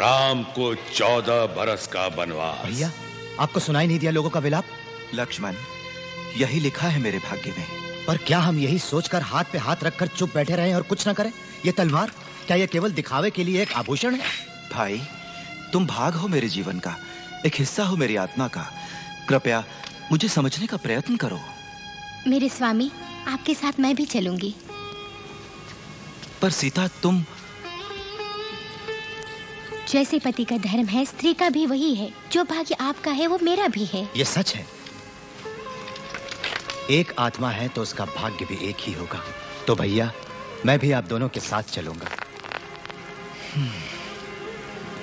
राम को 14 बरस का वनवास। भैया, आपको सुनाई नहीं दिया लोगों का विलाप? लक्ष्मण, यही लिखा है मेरे भाग्य में। पर क्या हम यही सोचकर हाथ पे हाथ रखकर चुप बैठे रहें और कुछ न करें? ये तलवार क्या ये केवल दिखावे के लिए एक आभूषण है? भाई, तुम भाग हो मेरे जीवन का, एक हिस्सा हो मेरी आत्मा का। कृपया मुझे समझने का प्रयत्न करो। मेरे स्वामी, आपके साथ मैं भी चलूंगी। पर सीता, तुम... जैसे पति का धर्म है, स्त्री का भी वही है। जो भाग्य आपका है वो मेरा भी है। ये सच है। एक आत्मा है तो उसका भाग्य भी एक ही होगा। तो भैया, मैं भी आप दोनों के साथ चलूंगा।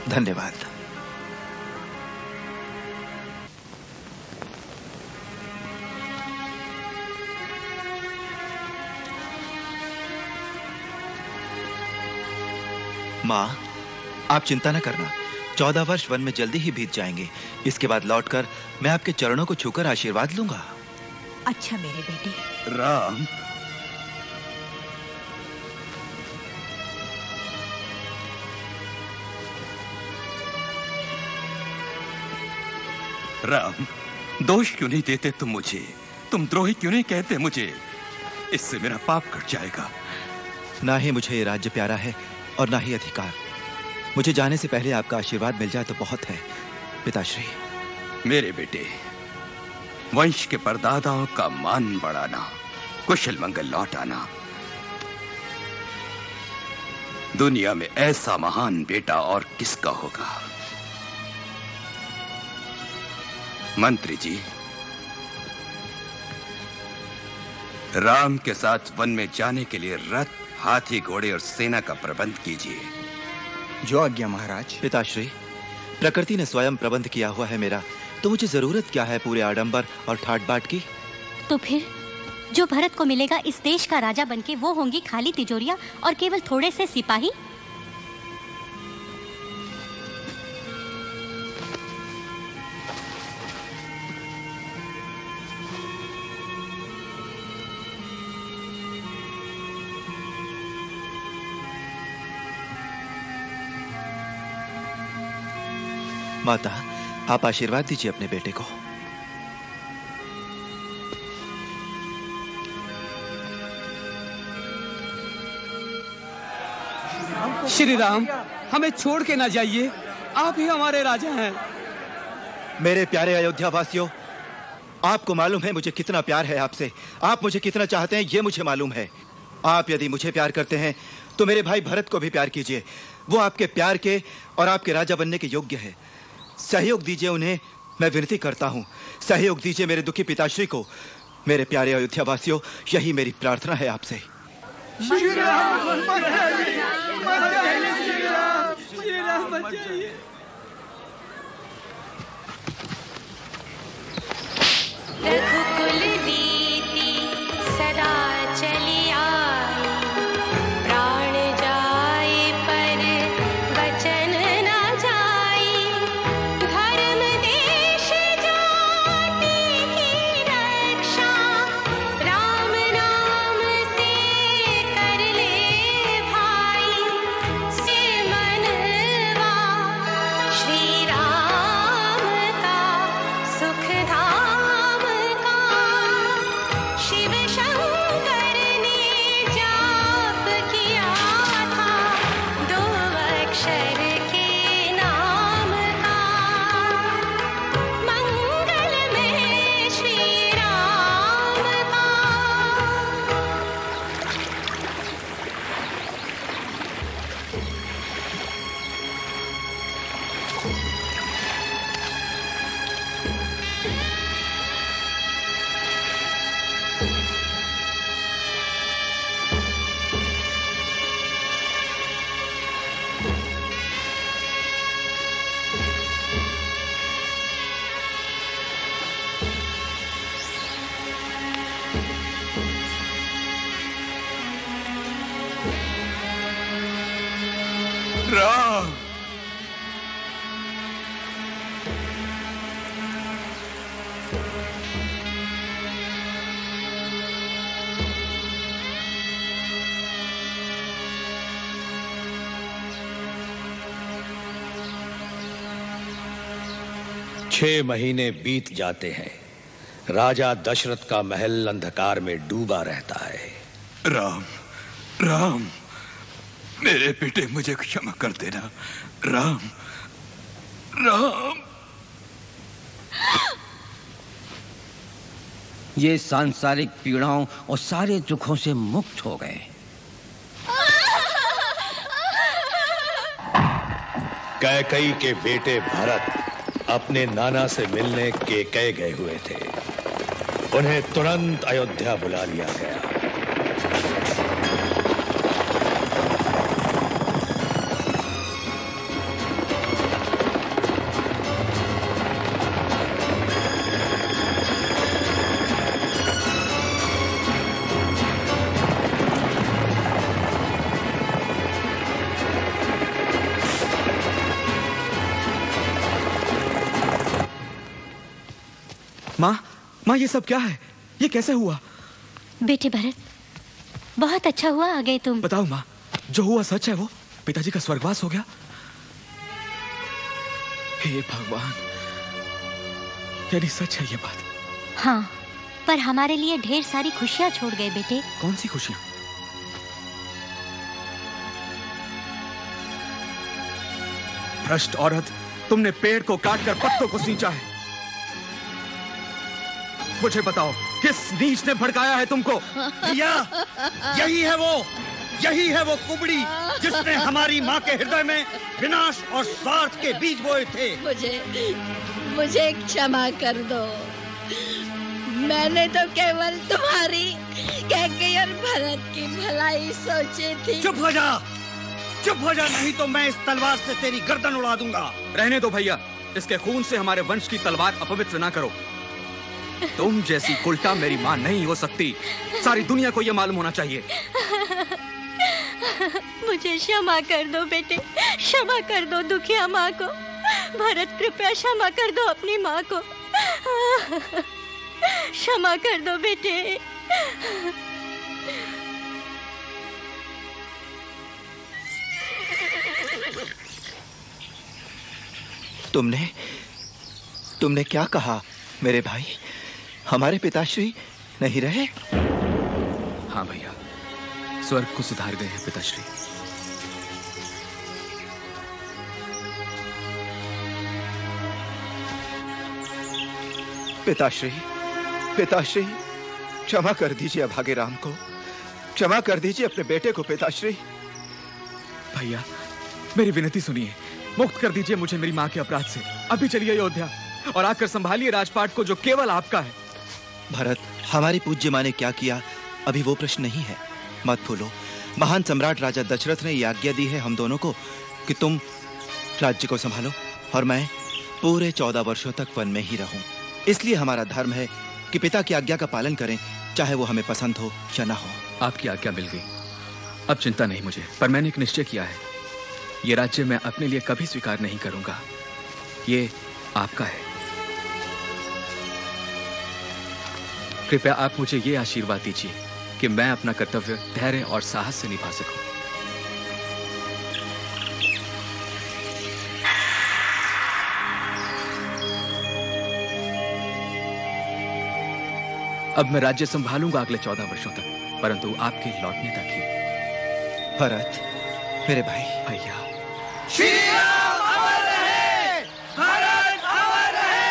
धन्यवाद। माँ, आप चिंता न करना। 14 वर्ष वन में जल्दी ही बीत जाएंगे। इसके बाद लौटकर मैं आपके चरणों को छूकर आशीर्वाद लूंगा। अच्छा मेरे बेटे। राम, राम, दोष क्यों नहीं देते तुम मुझे? तुम द्रोही क्यों नहीं कहते मुझे? इससे मेरा पाप कट जाएगा। ना ही मुझे ये राज्य प्यारा है और ना ही अधिकार। मुझे जाने से पहले आपका आशीर्वाद मिल जाए तो बहुत है पिताश्री। मेरे बेटे, वंश के परदादाओं का मान बढ़ाना, कुशल मंगल लौट आना। दुनिया में ऐसा महान बेटा और किसका होगा? मंत्री जी, राम के साथ वन में जाने के लिए रथ, हाथी, घोड़े और सेना का प्रबंध कीजिए। जो आज्ञा महाराज। पिताश्री, प्रकृति ने स्वयं प्रबंध किया हुआ है मेरा, तो मुझे जरूरत क्या है पूरे आडंबर और ठाट बाट की? तो फिर जो भरत को मिलेगा इस देश का राजा बनके, वो होंगी खाली तिजोरियां और केवल थोड़े से सिपाही। माता, आप आशीर्वाद दीजिए अपने बेटे को। श्री राम, हमें छोड़ के ना जाइए। आप ही हमारे राजा हैं। मेरे प्यारे अयोध्या वासियों, आपको मालूम है मुझे कितना प्यार है आपसे। आप मुझे कितना चाहते हैं ये मुझे मालूम है। आप यदि मुझे प्यार करते हैं तो मेरे भाई भरत को भी प्यार कीजिए। वो आपके प्यार के और आपके राजा बनने के योग्य है। सहयोग दीजिए उन्हें, मैं विनती करता हूं। सहयोग दीजिए मेरे दुखी पिताश्री को। मेरे प्यारे अयोध्या वासियों, यही मेरी प्रार्थना है आपसे। श्री राम बचाइए। रघुकुल नीति सदा चली आई, प्राण जाए पर वचन न जाई। धर्म देश जाति की रक्षा, राम नाम से कर ले भाई। से मनवा श्री राम का सुख धाम का, शिव शंकर ने जाप किया था दो अक्षर के नाम का। मंगल में श्री राम का। राम, 6 महीने बीत जाते हैं। राजा दशरथ का महल अंधकार में डूबा रहता है। राम, राम, मेरे बेटे मुझे क्षमा कर देना। राम, राम। ये सांसारिक पीड़ाओं और सारे दुखों से मुक्त हो गए। कैकेयी के बेटे भरत अपने नाना से मिलने कैकेयी गए हुए थे। उन्हें तुरंत अयोध्या बुला लिया गया। माँ, ये सब क्या है? ये कैसे हुआ? बेटे भरत, बहुत अच्छा हुआ आ गए तुम। बताओ माँ, जो हुआ सच है वो? पिताजी का स्वर्गवास हो गया? हे भगवान, यानी सच है ये बात? हाँ, पर हमारे लिए ढेर सारी खुशियाँ छोड़ गए बेटे। कौन सी खुशियाँ? भ्रष्ट औरत, तुमने पेड़ को काटकर पत्तों को सींचा है। मुझे बताओ, किस नीच ने भड़काया है तुमको? भैया, यही है वो कुबड़ी जिसने हमारी माँ के हृदय में विनाश और स्वार्थ के बीज बोए थे। मुझे क्षमा कर दो। मैंने तो केवल तुम्हारी कैकेयी और भरत की भलाई सोची थी। चुप हो जा, नहीं तो मैं इस तलवार से तेरी गर्दन उड़ा दूंगा। रहने दो भैया, इसके खून से हमारे वंश की तलवार अपवित्र ना करो। तुम जैसी उल्टा मेरी माँ नहीं हो सकती। सारी दुनिया को यह मालूम होना चाहिए। मुझे क्षमा कर दो बेटे, क्षमा कर दो दुखिया माँ को। भरत, कृपया क्षमा कर दो अपनी माँ को। क्षमा कर दो बेटे। तुमने क्या कहा मेरे भाई? हमारे पिताश्री नहीं रहे? हाँ भैया, स्वर्ग को सुधार गए हैं पिताश्री। पिताश्री, क्षमा कर दीजिए अभागे राम को, क्षमा कर दीजिए अपने बेटे को पिताश्री। भैया, मेरी विनती सुनिए, मुक्त कर दीजिए मुझे मेरी माँ के अपराध से। अभी चलिए अयोध्या और आकर संभालिए राजपाट को जो केवल आपका है। भरत, हमारी पूज्य माँ ने क्या किया अभी वो प्रश्न नहीं है। मत भूलो, महान सम्राट राजा दशरथ ने यह आज्ञा दी है हम दोनों को कि तुम राज्य को संभालो और मैं पूरे 14 वर्षों तक वन में ही रहूं। इसलिए हमारा धर्म है कि पिता की आज्ञा का पालन करें, चाहे वो हमें पसंद हो या ना हो। आपकी आज्ञा मिल गई, अब चिंता नहीं मुझे। पर मैंने एक निश्चय किया है, ये राज्य मैं अपने लिए कभी स्वीकार नहीं करूंगा। ये आपका है। कृपया आप मुझे ये आशीर्वाद दीजिए कि मैं अपना कर्तव्य धैर्य और साहस से निभा सकूं। अब मैं राज्य संभालूंगा अगले 14 वर्षों तक, परंतु आपके लौटने तक ही। भरत, मेरे भाई। भैया, श्री राम अमर रहे, भारत अमर रहे।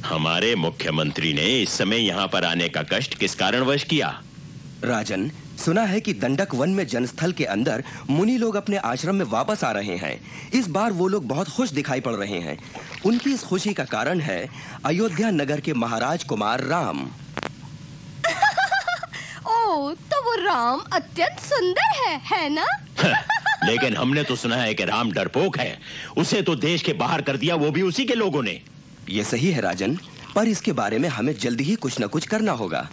हमारे मुख्यमंत्री ने इस समय यहाँ पर आने का कष्ट किस कारणवश किया? राजन, सुना है कि दंडक वन में जनस्थल के अंदर मुनि लोग अपने आश्रम में वापस आ रहे हैं। इस बार वो लोग बहुत खुश दिखाई पड़ रहे हैं। उनकी इस खुशी का कारण है अयोध्या नगर के महाराज कुमार राम। ओह, तो वो राम अत्यंत सुंदर है ना? लेकिन हमने तो सुना है कि राम डरपोक है। उसे तो देश के बाहर कर दिया, वो भी उसी के लोगों ने। ये सही है राजन, पर इसके बारे में हमें जल्दी ही कुछ न कुछ करना होगा।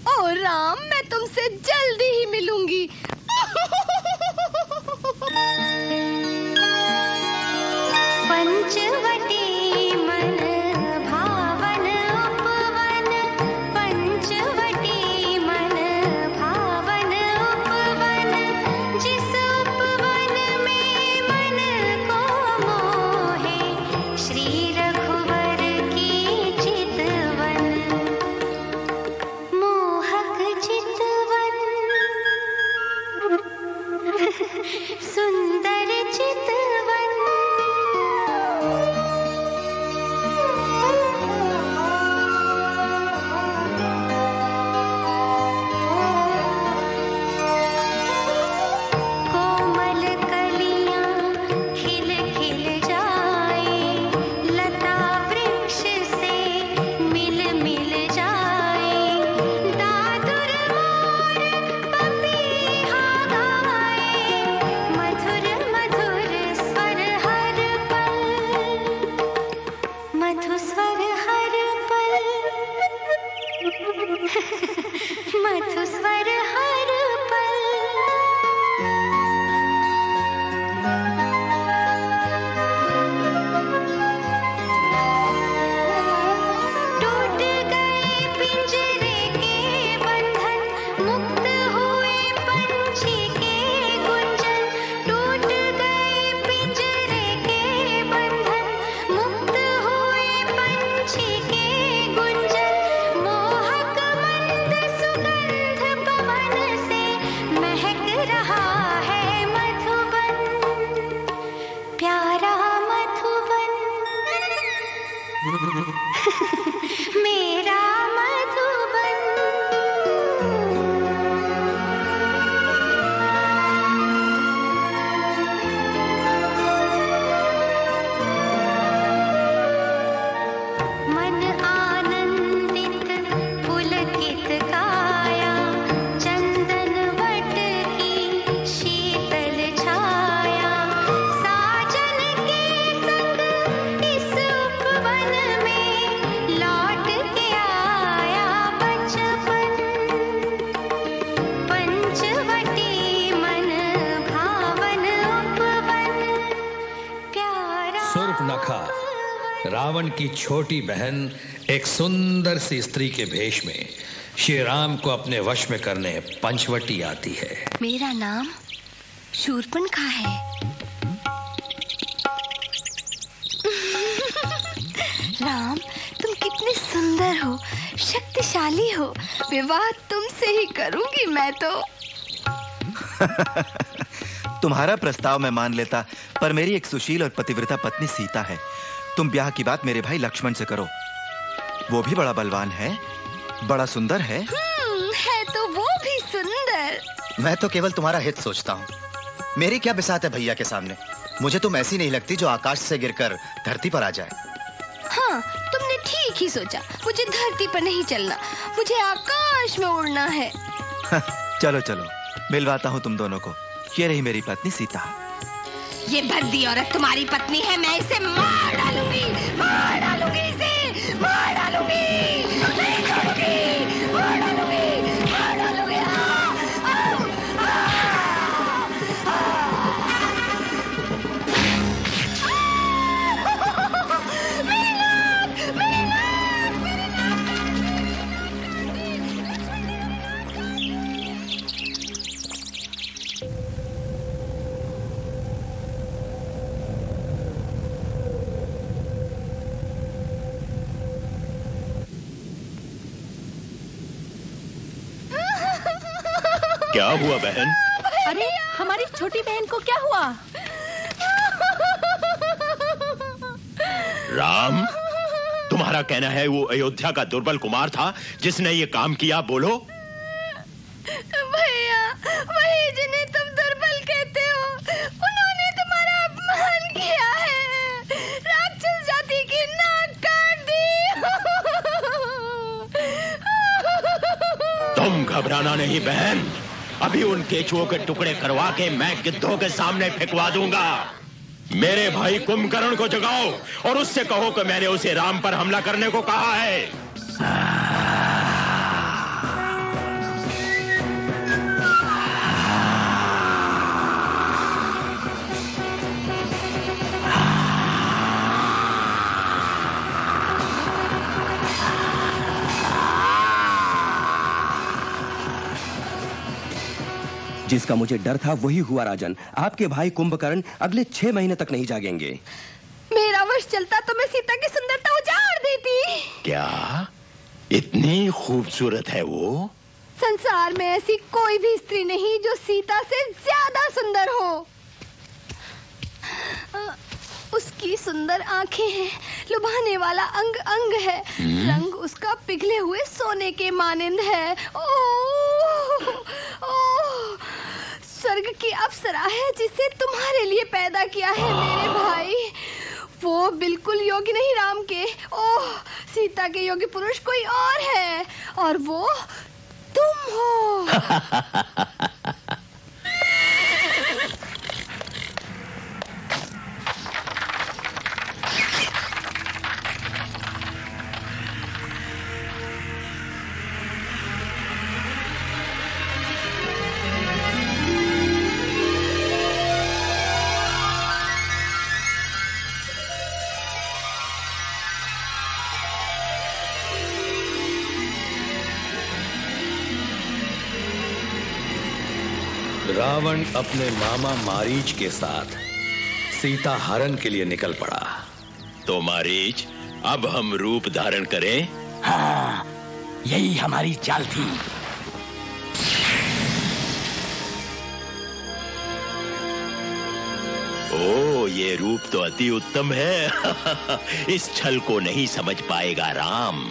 ओ राम, मैं तुमसे जल्दी ही मिलूंगी। पंचवटी मन भावन उपवन, पंचवटी मन भावन उपवन, जिस उपवन में मन को मोहे, श्री रघुवर की चितवन, मोहक चितवन, सुंदर चितवन। कोमल कलियां खिल खिल जाए, लता वृक्ष से मिल मिल जाए, दादुर मोर पपीहा गाए, मधुर मधुर स्वर हर पल, मधु स्वर हर पल, मधु स्वर हर पल। टूट गए पिंजरे के बंधन, मुक्त हुए पंछी के गुंजन, टूट गए पिंजरे के बंधन, मुक्त हुए पंछी के गुंजन, मोहक मंद सुगंध पवन से महक रहा है मधुबन, प्यारा मधुबन, मेरा मधुबन। मन आनंदित पुलकित काया, चंदन वट की शीतल छाया, साजन के संग इस उपवन में लौट के आया बचपन, पंचवटी मन भावन उपवन, प्यारा शूर्पणखा, रावण की छोटी बहन, एक सुंदर सी स्त्री के भेष में श्री राम को अपने वश में करने पंचवटी आती है। मेरा नाम शूर्पणखा है। राम, तुम कितने सुंदर हो, शक्तिशाली हो। विवाह तुमसे ही करूंगी मैं तो। तुम्हारा प्रस्ताव मैं मान लेता, पर मेरी एक सुशील और पतिव्रता पत्नी सीता है। तुम ब्याह की बात मेरे भाई लक्ष्मण से करो। वो भी बड़ा बलवान है, बड़ा सुंदर है। है तो वो भी सुंदर। मैं तो केवल तुम्हारा हित सोचता हूँ। मेरी क्या बिसात है भैया के सामने। मुझे तुम ऐसी नहीं लगती जो आकाश से गिरकर धरती पर आ जाए। हाँ, तुमने ठीक ही सोचा। मुझे धरती पर नहीं चलना, मुझे आकाश में उड़ना है। चलो चलो, मिलवाता हूँ तुम दोनों को। ये रही मेरी पत्नी सीता। ये भद्दी औरत तुम्हारी पत्नी है। मैं इसे मार डालूंगी, मार डालूंगी इसे, मार डालूंगी, नहीं छोड़ूंगी, मार डालूंगी, मार डालूंगी। क्या हुआ बहन? अरे हमारी छोटी बहन को क्या हुआ? राम, तुम्हारा कहना है वो अयोध्या का दुर्बल कुमार था जिसने ये काम किया? बोलो। भैया, वही जिन्हें तुम दुर्बल कहते हो, उन्होंने तुम्हारा अपमान किया है, राक्षस जाति की नाक काट दी। तुम घबराना नहीं बहन, अभी उन केचुओं के टुकड़े करवा के मैं गिद्धों के सामने फेंकवा दूंगा। मेरे भाई कुंभकर्ण को जगाओ और उससे कहो कि मैंने उसे राम पर हमला करने को कहा है। जिसका मुझे डर था वही हुआ राजन। आपके भाई कुंभकर्ण अगले 6 महीने तक नहीं जागेंगे। मेरा वश चलता तो मैं सीता की सुंदरता उजाड़ देती। क्या इतनी खूबसूरत है वो? संसार में ऐसी कोई भी स्त्री नहीं जो सीता से ज्यादा सुंदर हो। उसकी सुंदर आंखें हैं, लुभाने वाला अंग अंग है, रंग उसका पिघले हुए सोने के मानिंद है। ओह, ओह, स्वर्ग की अप्सरा है जिसे तुम्हारे लिए पैदा किया है मेरे भाई। वो बिल्कुल योग्य नहीं राम के। ओह, सीता के योग्य पुरुष कोई और है और वो तुम हो। रावण अपने मामा मारीच के साथ सीता हरण के लिए निकल पड़ा। तो मारीच, अब हम रूप धारण करें? हाँ, यही हमारी चाल थी। ओ, ये रूप तो अति उत्तम है। इस छल को नहीं समझ पाएगा राम।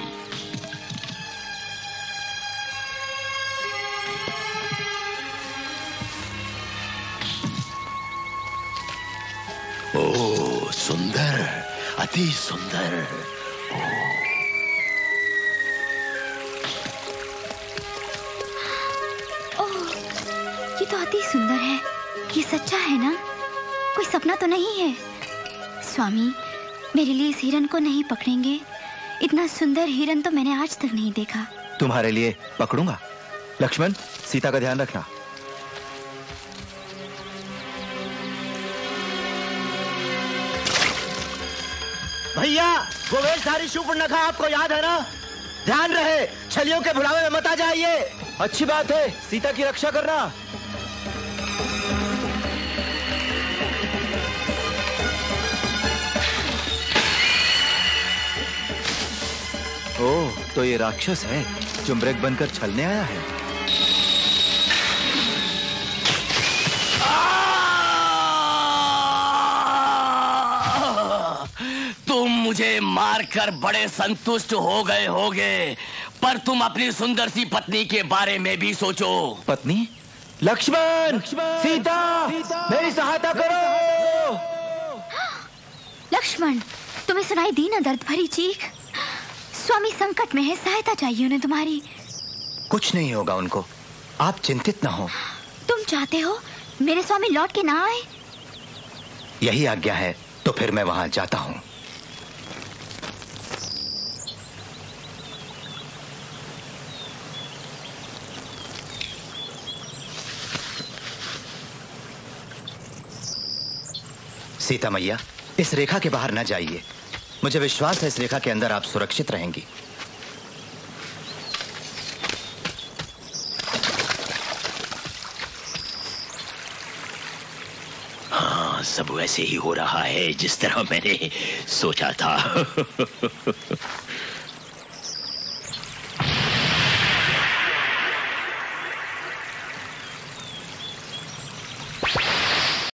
ओ, सुंदर, अति सुंदर। ओह, ये तो अति सुंदर है। ये सच्चा है ना? कोई सपना तो नहीं है? स्वामी, मेरे लिए इस हिरन को नहीं पकड़ेंगे? इतना सुंदर हिरन तो मैंने आज तक नहीं देखा। तुम्हारे लिए पकड़ूंगा। लक्ष्मण, सीता का ध्यान रखना। भैया, वो वेशधारी शूर्पणखा आपको याद है ना? ध्यान रहे, छलियों के भुलावे में मत आ जाइए। अच्छी बात है, सीता की रक्षा करना। ओह, तो ये राक्षस है जो मृग बनकर छलने आया है। तुम मुझे मारकर बड़े संतुष्ट हो गए होगे, पर तुम अपनी सुंदर सी पत्नी के बारे में भी सोचो। पत्नी? लक्ष्मण, सीता, मेरी सहायता करो। लक्ष्मण, तुम्हें सुनाई दी ना दर्द भरी चीख? स्वामी संकट में है, सहायता चाहिए उन्हें तुम्हारी। कुछ नहीं होगा उनको, आप चिंतित ना हो। तुम चाहते हो मेरे स्वामी लौट के ना आए? यही आज्ञा है तो फिर मैं वहां जाता हूं। सीता मैया, इस रेखा के बाहर न जाइए। मुझे विश्वास है इस रेखा के अंदर आप सुरक्षित रहेंगी। हाँ, सब वैसे ही हो रहा है जिस तरह मैंने सोचा था।